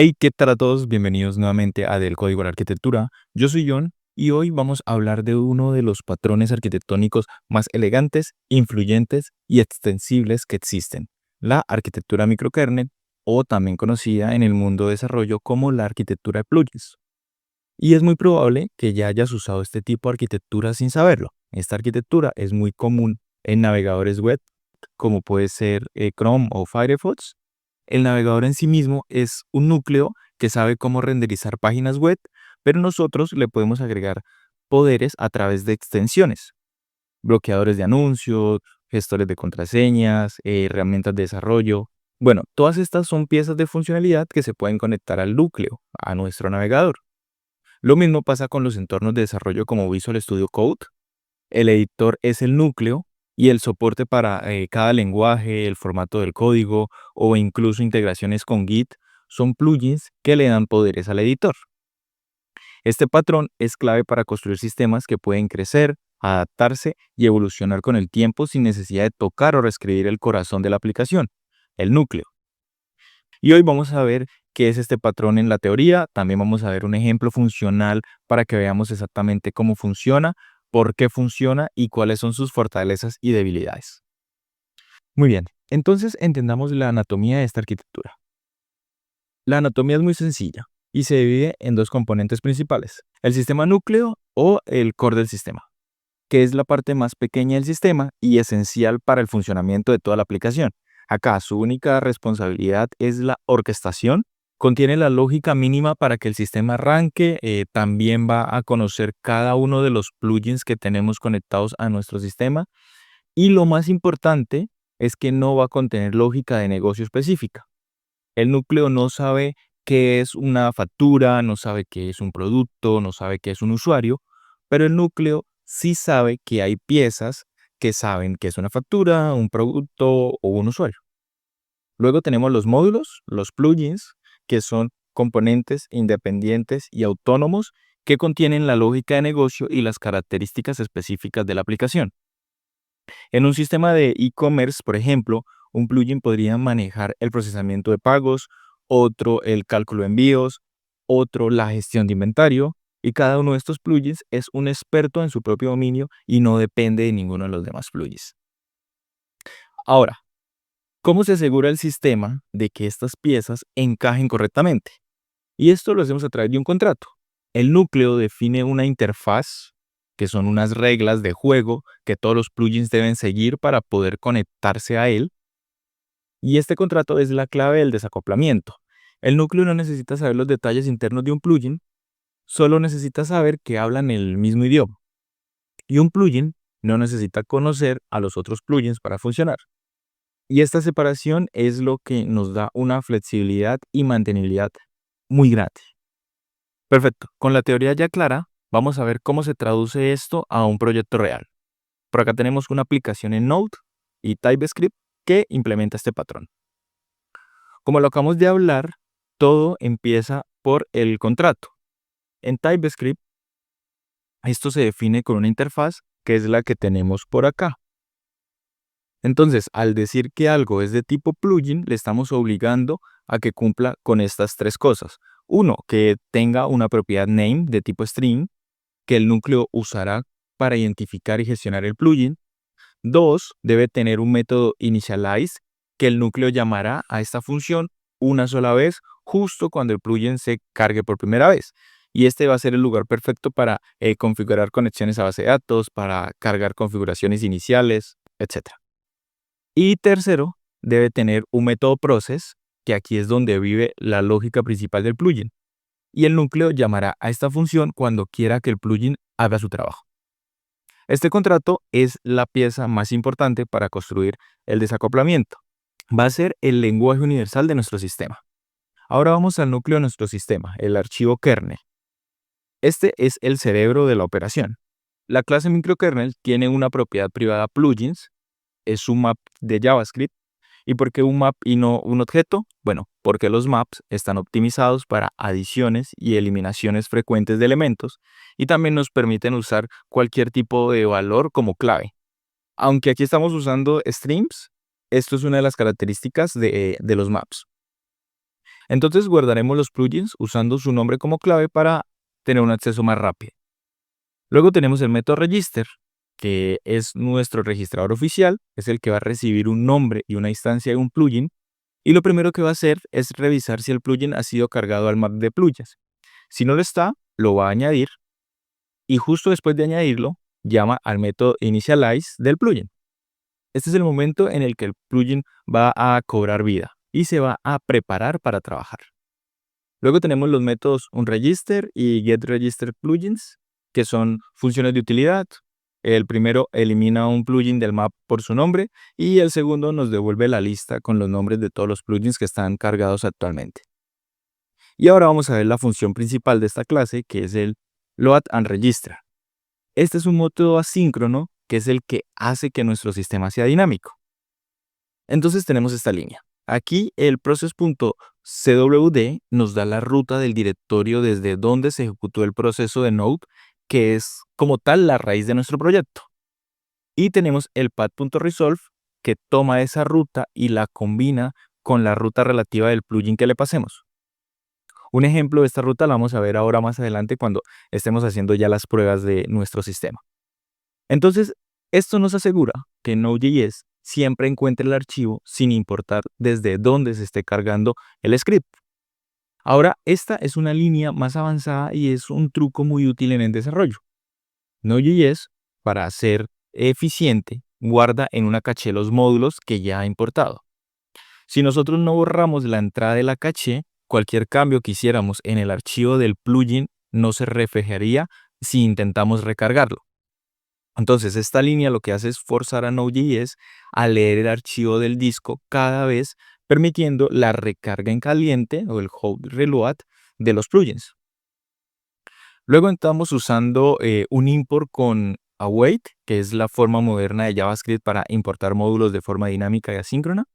Hey, ¿qué tal a todos? Bienvenidos nuevamente a Del Código a la Arquitectura. Yo soy John y hoy vamos a hablar de uno de los patrones arquitectónicos más elegantes, influyentes y extensibles que existen, la arquitectura microkernel, o también conocida en el mundo de desarrollo como la arquitectura de plugins. Y es muy probable que ya hayas usado este tipo de arquitectura sin saberlo. Esta arquitectura es muy común en navegadores web, como puede ser Chrome o Firefox. El navegador en sí mismo es un núcleo que sabe cómo renderizar páginas web, pero nosotros le podemos agregar poderes a través de extensiones, bloqueadores de anuncios, gestores de contraseñas, herramientas de desarrollo. Bueno, todas estas son piezas de funcionalidad que se pueden conectar al núcleo, a nuestro navegador. Lo mismo pasa con los entornos de desarrollo como Visual Studio Code. El editor es el núcleo y el soporte para cada lenguaje, el formato del código o incluso integraciones con Git son plugins que le dan poderes al editor. Este patrón es clave para construir sistemas que pueden crecer, adaptarse y evolucionar con el tiempo sin necesidad de tocar o reescribir el corazón de la aplicación, el núcleo. Y hoy vamos a ver qué es este patrón en la teoría. También vamos a ver un ejemplo funcional para que veamos exactamente cómo funciona, por qué funciona y cuáles son sus fortalezas y debilidades. Muy bien, entonces entendamos la anatomía de esta arquitectura. La anatomía es muy sencilla y se divide en dos componentes principales: el sistema núcleo o el core del sistema, que es la parte más pequeña del sistema y esencial para el funcionamiento de toda la aplicación. Acá su única responsabilidad es la orquestación, contiene la lógica mínima para que el sistema arranque, también va a conocer cada uno de los plugins que tenemos conectados a nuestro sistema, y lo más importante es que no va a contener lógica de negocio específica. El núcleo no sabe qué es una factura, no sabe qué es un producto, no sabe qué es un usuario, pero el núcleo sí sabe que hay piezas que saben qué es una factura, un producto o un usuario. Luego tenemos los módulos, los plugins, que son componentes independientes y autónomos que contienen la lógica de negocio y las características específicas de la aplicación. En un sistema de e-commerce, por ejemplo, un plugin podría manejar el procesamiento de pagos, otro el cálculo de envíos, otro la gestión de inventario, y cada uno de estos plugins es un experto en su propio dominio y no depende de ninguno de los demás plugins. Ahora, ¿cómo se asegura el sistema de que estas piezas encajen correctamente? Y esto lo hacemos a través de un contrato. El núcleo define una interfaz, que son unas reglas de juego que todos los plugins deben seguir para poder conectarse a él, y este contrato es la clave del desacoplamiento. El núcleo no necesita saber los detalles internos de un plugin, solo necesita saber que hablan el mismo idioma. Y un plugin no necesita conocer a los otros plugins para funcionar. Y esta separación es lo que nos da una flexibilidad y mantenibilidad muy grande. Perfecto. Con la teoría ya clara, vamos a ver cómo se traduce esto a un proyecto real. Por acá tenemos una aplicación en Node y TypeScript que implementa este patrón. Como lo acabamos de hablar, todo empieza por el contrato. En TypeScript, esto se define con una interfaz que es la que tenemos por acá. Entonces, al decir que algo es de tipo plugin, le estamos obligando a que cumpla con estas tres cosas. Uno, que tenga una propiedad name de tipo string, que el núcleo usará para identificar y gestionar el plugin. Dos, debe tener un método initialize que el núcleo llamará a esta función una sola vez justo cuando el plugin se cargue por primera vez. Y este va a ser el lugar perfecto para configurar conexiones a base de datos, para cargar configuraciones iniciales, etc. Y tercero, debe tener un método process, que aquí es donde vive la lógica principal del plugin. Y el núcleo llamará a esta función cuando quiera que el plugin haga su trabajo. Este contrato es la pieza más importante para construir el desacoplamiento. Va a ser el lenguaje universal de nuestro sistema. Ahora vamos al núcleo de nuestro sistema, el archivo kernel. Este es el cerebro de la operación. La clase microkernel tiene una propiedad privada plugins, es un map de JavaScript. ¿Y por qué un map y no un objeto? Bueno, porque los maps están optimizados para adiciones y eliminaciones frecuentes de elementos y también nos permiten usar cualquier tipo de valor como clave. Aunque aquí estamos usando strings, esto es una de las características de los maps. Entonces guardaremos los plugins usando su nombre como clave para tener un acceso más rápido. Luego tenemos el método register, que es nuestro registrador oficial, es el que va a recibir un nombre y una instancia de un plugin, y lo primero que va a hacer es revisar si el plugin ha sido cargado al map de plugins. Si no lo está, lo va a añadir, y justo después de añadirlo, llama al método initialize del plugin. Este es el momento en el que el plugin va a cobrar vida y se va a preparar para trabajar. Luego tenemos los métodos onRegister y getRegisterPlugins, que son funciones de utilidad. El primero elimina un plugin del map por su nombre y el segundo nos devuelve la lista con los nombres de todos los plugins que están cargados actualmente. Y ahora vamos a ver la función principal de esta clase, que es el load and register. Este es un método asíncrono que es el que hace que nuestro sistema sea dinámico. Entonces tenemos esta línea. Aquí el process.cwd nos da la ruta del directorio desde donde se ejecutó el proceso de Node, que es como tal la raíz de nuestro proyecto. Y tenemos el path.resolve que toma esa ruta y la combina con la ruta relativa del plugin que le pasemos. Un ejemplo de esta ruta la vamos a ver ahora más adelante cuando estemos haciendo ya las pruebas de nuestro sistema. Entonces, esto nos asegura que Node.js siempre encuentre el archivo sin importar desde dónde se esté cargando el script. Ahora, esta es una línea más avanzada y es un truco muy útil en el desarrollo. Node.js, para ser eficiente, guarda en una caché los módulos que ya ha importado. Si nosotros no borramos la entrada de la caché, cualquier cambio que hiciéramos en el archivo del plugin no se reflejaría si intentamos recargarlo. Entonces, esta línea lo que hace es forzar a Node.js a leer el archivo del disco cada vez, permitiendo la recarga en caliente o el hot reload de los plugins. Luego estamos usando un import con await, que es la forma moderna de JavaScript para importar módulos de forma dinámica y asíncrona.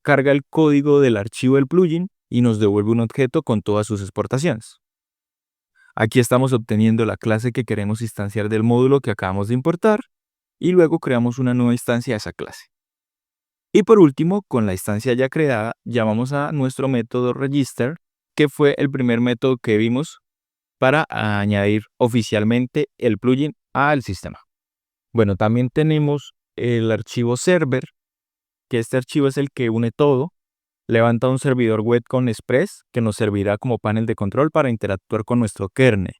Carga el código del archivo del plugin y nos devuelve un objeto con todas sus exportaciones. Aquí estamos obteniendo la clase que queremos instanciar del módulo que acabamos de importar y luego creamos una nueva instancia de esa clase. Y por último, con la instancia ya creada, llamamos a nuestro método register, que fue el primer método que vimos para añadir oficialmente el plugin al sistema. Bueno, también tenemos el archivo server, que este archivo es el que une todo. Levanta un servidor web con Express que nos servirá como panel de control para interactuar con nuestro kernel.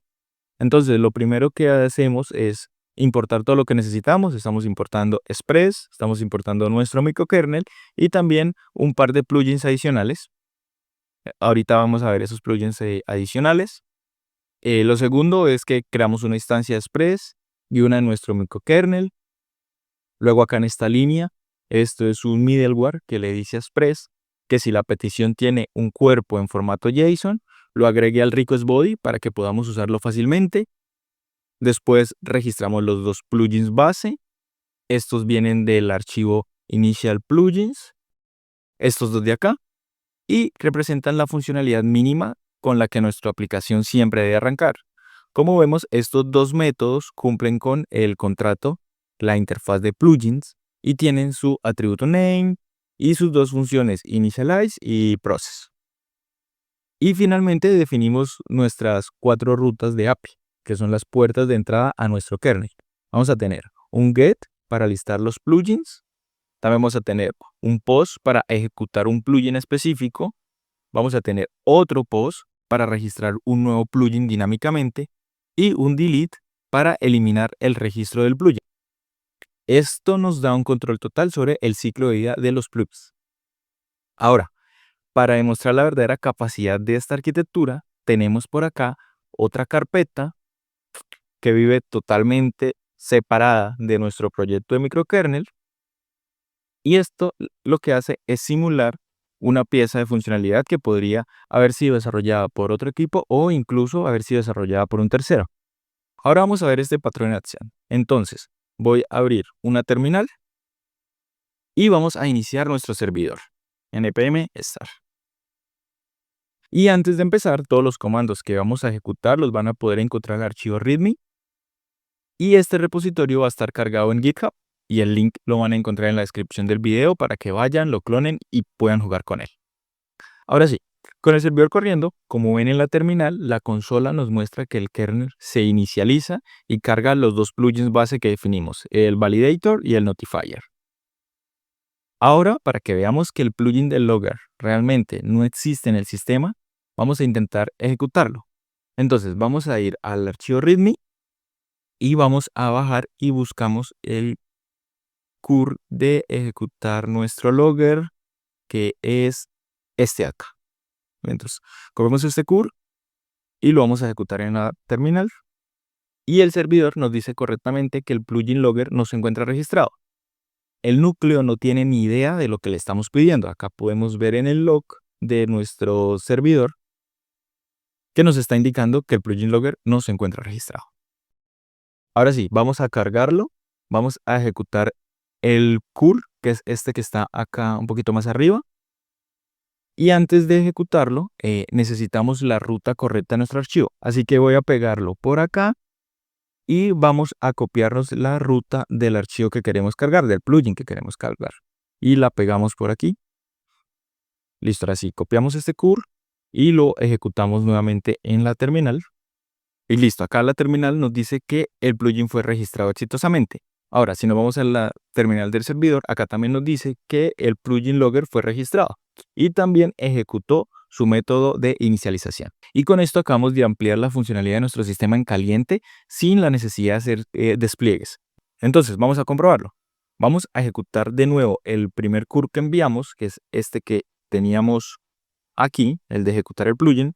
Entonces, lo primero que hacemos es importar todo lo que necesitamos. Estamos importando Express, estamos importando nuestro microkernel y también un par de plugins adicionales. Ahorita vamos a ver esos plugins adicionales. Lo segundo es que creamos una instancia Express y una en nuestro microkernel. Luego acá en esta línea, esto es un middleware que le dice a Express que si la petición tiene un cuerpo en formato JSON, lo agregue al request body para que podamos usarlo fácilmente. Después registramos los dos plugins base. Estos vienen del archivo initial plugins, estos dos de acá, y representan la funcionalidad mínima con la que nuestra aplicación siempre debe arrancar. Como vemos, estos dos métodos cumplen con el contrato, la interfaz de plugins, y tienen su atributo name y sus dos funciones initialize y process. Y finalmente definimos nuestras 4 rutas de API, que son las puertas de entrada a nuestro kernel. Vamos a tener un get para listar los plugins. También vamos a tener un post para ejecutar un plugin específico. Vamos a tener otro post para registrar un nuevo plugin dinámicamente y un delete para eliminar el registro del plugin. Esto nos da un control total sobre el ciclo de vida de los plugins. Ahora, para demostrar la verdadera capacidad de esta arquitectura, tenemos por acá otra carpeta que vive totalmente separada de nuestro proyecto de microkernel, y esto lo que hace es simular una pieza de funcionalidad que podría haber sido desarrollada por otro equipo o incluso haber sido desarrollada por un tercero. Ahora vamos a ver este patrón en acción. Entonces, voy a abrir una terminal y vamos a iniciar nuestro servidor. npm start. Y antes de empezar, todos los comandos que vamos a ejecutar los van a poder encontrar en el archivo README. Y este repositorio va a estar cargado en GitHub y el link lo van a encontrar en la descripción del video para que vayan, lo clonen y puedan jugar con él. Ahora sí, Con el servidor corriendo, como ven en la terminal, la consola nos muestra que el kernel se inicializa y carga los dos plugins base que definimos, el Validator y el Notifier. Ahora, para que veamos que el plugin del Logger realmente no existe en el sistema, vamos a intentar ejecutarlo. Entonces, vamos a ir al archivo README y vamos a bajar y buscamos el curl de ejecutar nuestro Logger, que es este acá. Entonces, cogemos este curl y lo vamos a ejecutar en la terminal. Y el servidor nos dice correctamente que el plugin Logger no se encuentra registrado. El núcleo no tiene ni idea de lo que le estamos pidiendo. Acá podemos ver en el log de nuestro servidor que nos está indicando que el plugin Logger no se encuentra registrado. Ahora sí, vamos a cargarlo. Vamos a ejecutar el curl, que es este que está acá un poquito más arriba. Y antes de ejecutarlo, necesitamos la ruta correcta de nuestro archivo. Así que voy a pegarlo por acá y vamos a copiarnos la ruta del archivo que queremos cargar, del plugin que queremos cargar. Y la pegamos por aquí. Listo, ahora sí, copiamos este curl y lo ejecutamos nuevamente en la terminal. Y listo, acá la terminal nos dice que el plugin fue registrado exitosamente. Ahora, si nos vamos a la terminal del servidor, acá también nos dice que el plugin Logger fue registrado y también ejecutó su método de inicialización. Y con esto acabamos de ampliar la funcionalidad de nuestro sistema en caliente sin la necesidad de hacer despliegues. Entonces, vamos a comprobarlo. Vamos a ejecutar de nuevo el primer curl que enviamos, que es este que teníamos aquí, el de ejecutar el plugin.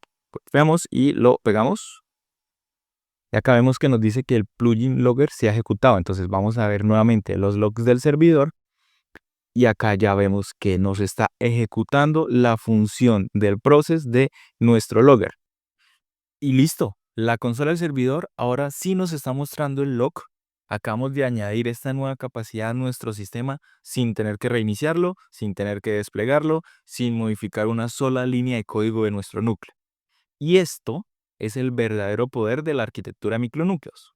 Veamos y lo pegamos. Y acá vemos que nos dice que el plugin Logger se ha ejecutado. Entonces vamos a ver nuevamente los logs del servidor. Y acá ya vemos que nos está ejecutando la función del process de nuestro Logger. Y listo, la consola del servidor ahora sí nos está mostrando el log. Acabamos de añadir esta nueva capacidad a nuestro sistema sin tener que reiniciarlo, sin tener que desplegarlo, sin modificar una sola línea de código de nuestro núcleo. Y esto es el verdadero poder de la arquitectura de micronúcleos.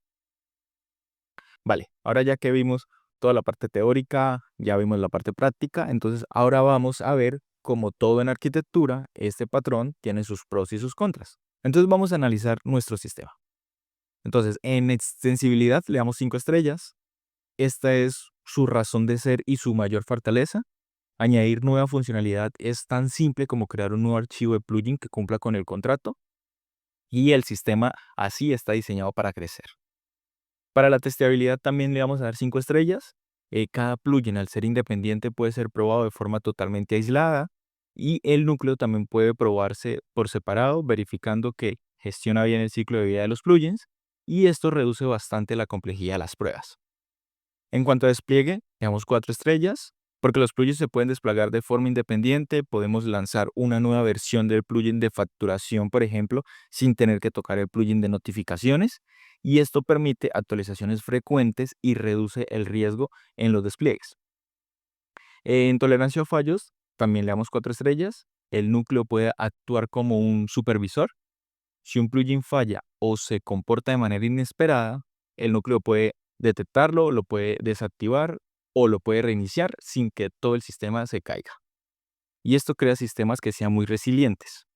Vale, ahora ya que vimos toda la parte teórica, ya vimos la parte práctica, entonces ahora vamos a ver cómo todo en arquitectura, este patrón tiene sus pros y sus contras. Entonces vamos a analizar nuestro sistema. Entonces, en extensibilidad le damos 5 estrellas. Esta es su razón de ser y su mayor fortaleza. Añadir nueva funcionalidad es tan simple como crear un nuevo archivo de plugin que cumpla con el contrato. Y el sistema así está diseñado para crecer. Para la testeabilidad también le vamos a dar 5 estrellas. Cada plugin, al ser independiente, puede ser probado de forma totalmente aislada. Y el núcleo también puede probarse por separado, verificando que gestiona bien el ciclo de vida de los plugins. Y esto reduce bastante la complejidad de las pruebas. En cuanto a despliegue, le damos 4 estrellas. Porque los plugins se pueden desplegar de forma independiente, podemos lanzar una nueva versión del plugin de facturación, por ejemplo, sin tener que tocar el plugin de notificaciones, y esto permite actualizaciones frecuentes y reduce el riesgo en los despliegues. En tolerancia a fallos, también le damos 4 estrellas. El núcleo puede actuar como un supervisor. Si un plugin falla o se comporta de manera inesperada, el núcleo puede detectarlo, lo puede desactivar o lo puede reiniciar sin que todo el sistema se caiga. Y esto crea sistemas que sean muy resilientes.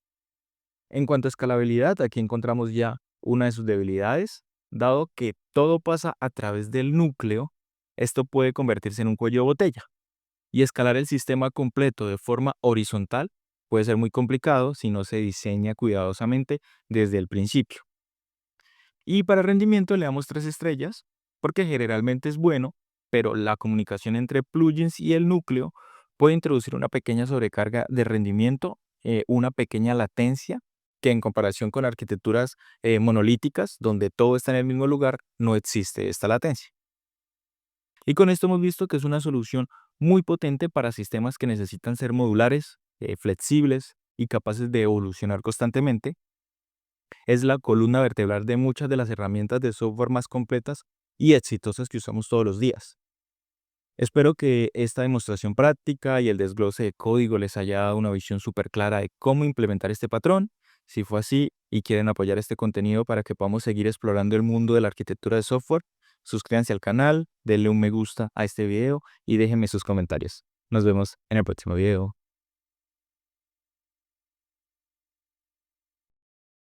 En cuanto a escalabilidad, aquí encontramos ya una de sus debilidades. Dado que todo pasa a través del núcleo, esto puede convertirse en un cuello de botella. Y escalar el sistema completo de forma horizontal puede ser muy complicado si no se diseña cuidadosamente desde el principio. Y para rendimiento le damos 3 estrellas, porque generalmente es bueno, pero la comunicación entre plugins y el núcleo puede introducir una pequeña sobrecarga de rendimiento, una pequeña latencia, que en comparación con arquitecturas monolíticas, donde todo está en el mismo lugar, no existe esta latencia. Y con esto hemos visto que es una solución muy potente para sistemas que necesitan ser modulares, flexibles y capaces de evolucionar constantemente. Es la columna vertebral de muchas de las herramientas de software más completas y exitosas que usamos todos los días. Espero que esta demostración práctica y el desglose de código les haya dado una visión súper clara de cómo implementar este patrón. Si fue así y quieren apoyar este contenido para que podamos seguir explorando el mundo de la arquitectura de software, suscríbanse al canal, denle un me gusta a este video y déjenme sus comentarios. Nos vemos en el próximo video.